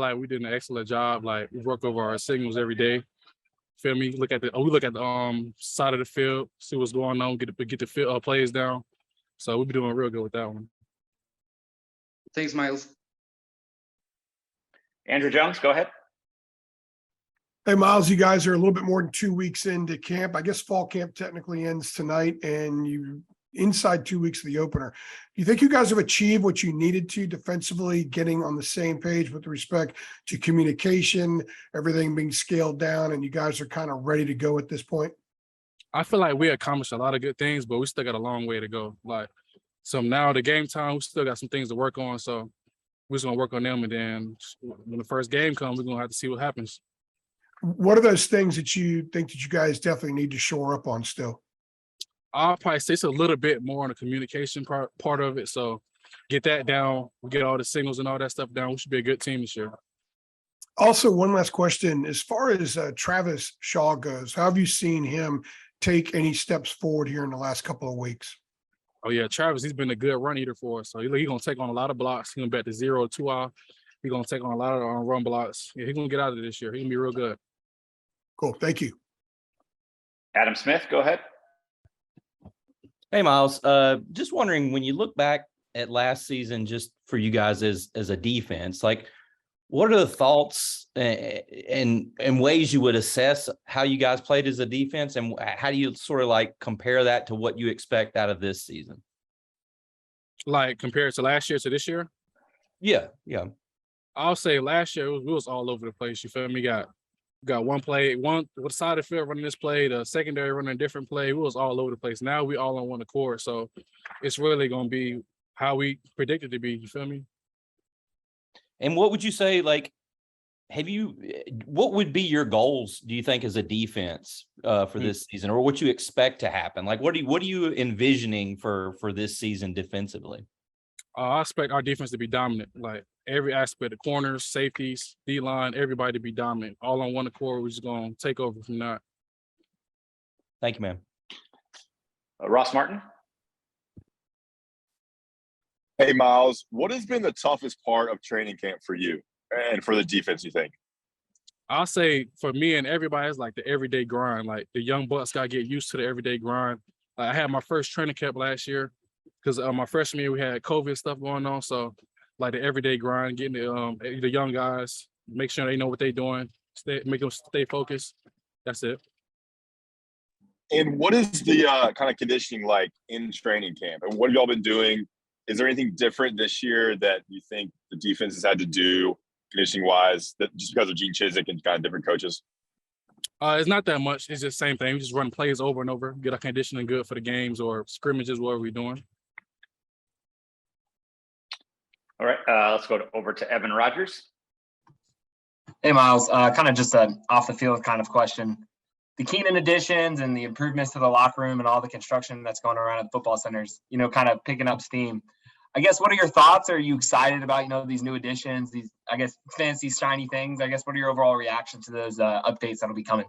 like we did an excellent job. Like we work over our signals every day. Feel me? We look at the side of the field, see what's going on, get the field, plays down. So we'll be doing real good with that one. Thanks, Myles. Andrew Jones, go ahead. Hey, Myles, you guys are a little bit more than 2 weeks into camp. I guess fall camp technically ends tonight, and you inside 2 weeks of the opener. Do you think you guys have achieved what you needed to defensively, getting on the same page with respect to communication, everything being scaled down, and you guys are kind of ready to go at this point? I feel like we accomplished a lot of good things, but we still got a long way to go. Like, so now the game time, we still got some things to work on. So we're just gonna work on them, and then when the first game comes, we're gonna have to see what happens. What are those things that you think that you guys definitely need to shore up on still? I'll probably say it's a little bit more on the communication part of it. So get that down. We get all the signals and all that stuff down. We should be a good team this year. Also, one last question. As far as Travis Shaw goes, how have you seen him take any steps forward here in the last couple of weeks? Oh, yeah, Travis, he's been a good run eater for us. So he's going to take on a lot of blocks. He's going to bet the 0-2 off. He's going to take on a lot of run blocks. Yeah, he's going to get out of it this year. He's going to be real good. Cool. Thank you. Adam Smith, go ahead. Hey, Myles. Just wondering, when you look back at last season, just for you guys as a defense, like, what are the thoughts and ways you would assess how you guys played as a defense, and how do you sort of like compare that to what you expect out of this season? Like compared to last year to this year? Yeah. I'll say last year we was all over the place. You feel me? Got one play, one side of the field running this play, the secondary running a different play. We was all over the place. Now we all on one accord. So it's really gonna be how we predicted to be. You feel me? And what would you say, like, what would be your goals, do you think, as a defense for this season, or what you expect to happen? Like, what are you envisioning for this season defensively? I expect our defense to be dominant, like every aspect, the corners, safeties, D-line, everybody to be dominant. All on one accord, we're just going to take over from that. Thank you, man. Ross Martin. Hey, Myles, what has been the toughest part of training camp for you and for the defense, you think? I'll say for me and everybody, it's like the everyday grind. Like the young bucks got to get used to the everyday grind. I had my first training camp last year because my freshman year we had COVID stuff going on. So like the everyday grind, getting the young guys, make sure they know what they're doing, make them stay focused. That's it. And what is the kind of conditioning like in training camp? And what have y'all been doing? Is there anything different this year that you think the defense has had to do conditioning-wise, that just because of Gene Chizik and kind of different coaches? It's not that much. It's just the same thing. We just run plays over and over, get our conditioning good for the games or scrimmages, whatever we're doing. All right, let's go over to Evan Rogers. Hey, Myles, kind of just an off-the-field kind of question. The Keenan additions and the improvements to the locker room and all the construction that's going around at the football centers, kind of picking up steam. I guess, what are your thoughts? Are you excited about, these new additions, these, I guess, fancy, shiny things? I guess, what are your overall reactions to those updates that'll be coming?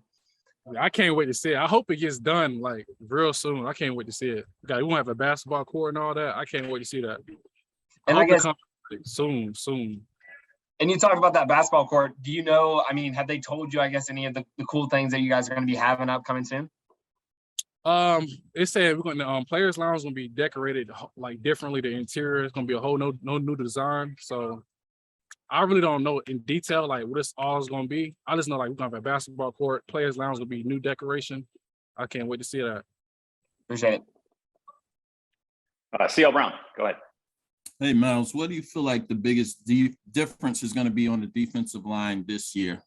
I can't wait to see it. I hope it gets done, like, real soon. I can't wait to see it. We won't have a basketball court and all that. I can't wait to see that. And I guess soon. And you talked about that basketball court. Do you know, have they told you, I guess, any of the cool things that you guys are going to be having upcoming soon? It said we're going to players' lounge is going to be decorated like differently. The interior is going to be a whole no new design. So I really don't know in detail like what this all is going to be. I just know like we're going to have a basketball court. Players' lounge will be new decoration. I can't wait to see that. Appreciate it. CL Brown, go ahead. Hey, Myles, what do you feel like the biggest difference is going to be on the defensive line this year?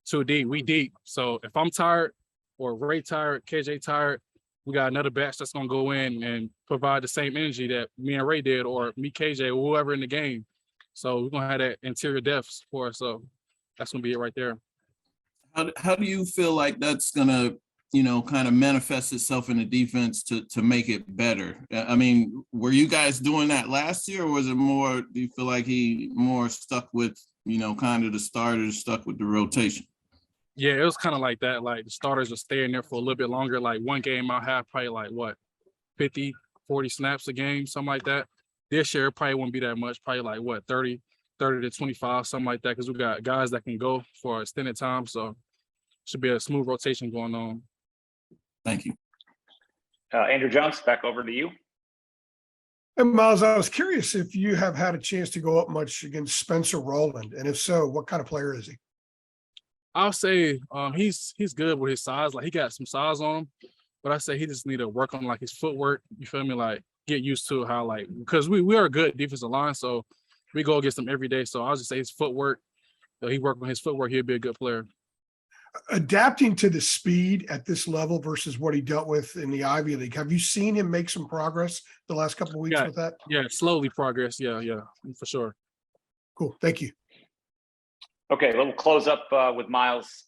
Too deep. We deep. So if I'm tired or Ray tired, KJ tired, we got another batch that's going to go in and provide the same energy that me and Ray did, or me, KJ, or whoever in the game. So we're going to have that interior depth for us. So that's going to be it right there. How do you feel like that's going to, kind of manifest itself in the defense to make it better? I mean, were you guys doing that last year, or was it more, do you feel like he more stuck with, kind of the starters, stuck with the rotation? Yeah, it was kind of like that. Like the starters were staying there for a little bit longer. Like one game I'll have probably like 50, 40 snaps a game, something like that. This year it probably wouldn't be that much, probably like 30, 30 to 25, something like that, because we got guys that can go for extended time. So should be a smooth rotation going on. Thank you. Andrew Jones, back over to you. And Myles, I was curious if you have had a chance to go up much against Spencer Rowland, and if so, what kind of player is he? I'll say he's good with his size. Like he got some size on him, but I say he just need to work on like his footwork. You feel me? Like get used to how like because we are a good defensive line, so we go against them every day. So I'll just say his footwork. So he work on his footwork. He'll be a good player. Adapting to the speed at this level versus what he dealt with in the Ivy League, have you seen him make some progress the last couple of weeks with that? Yeah, slowly progress. Yeah, for sure. Cool. Thank you. Okay, a little close up with Myles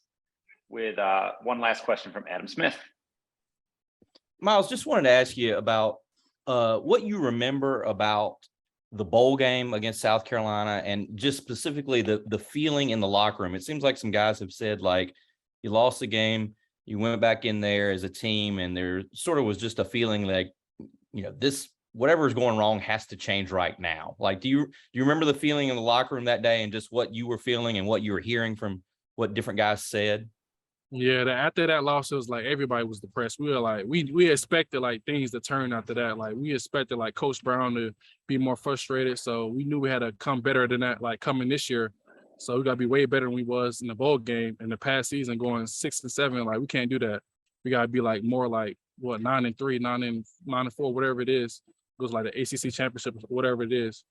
with one last question from Adam Smith. Myles, just wanted to ask you about what you remember about the bowl game against South Carolina and just specifically the feeling in the locker room. It seems like some guys have said like you lost the game, you went back in there as a team, and there sort of was just a feeling like, you know, this whatever is going wrong has to change right now. Like, do you remember the feeling in the locker room that day and just what you were feeling and what you were hearing from what different guys said? Yeah, after that loss, it was like everybody was depressed. We were like, we expected like things to turn after that. Like we expected like Coach Brown to be more frustrated. So we knew we had to come better than that, like coming this year. So we gotta be way better than we was in the bowl game in the past season, going 6-7. Like we can't do that. We gotta be like more like what 9-3, 9-4, whatever it is. It was like the ACC championship, whatever it is.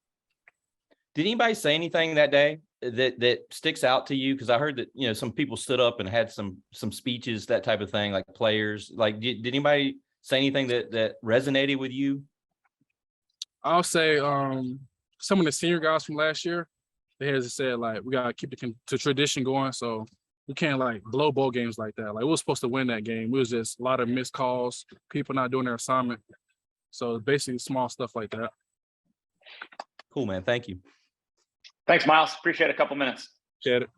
Did anybody say anything that day that sticks out to you? Because I heard that, you know, some people stood up and had some speeches, that type of thing, like players. Like, did anybody say anything that resonated with you? I'll say some of the senior guys from last year, they had said like we gotta keep the tradition going. So we can't like blow bowl games like that. Like we were supposed to win that game. It was just a lot of missed calls, people not doing their assignment. So basically small stuff like that. Cool, man. Thank you. Thanks, Myles. Appreciate a couple minutes. Appreciate it.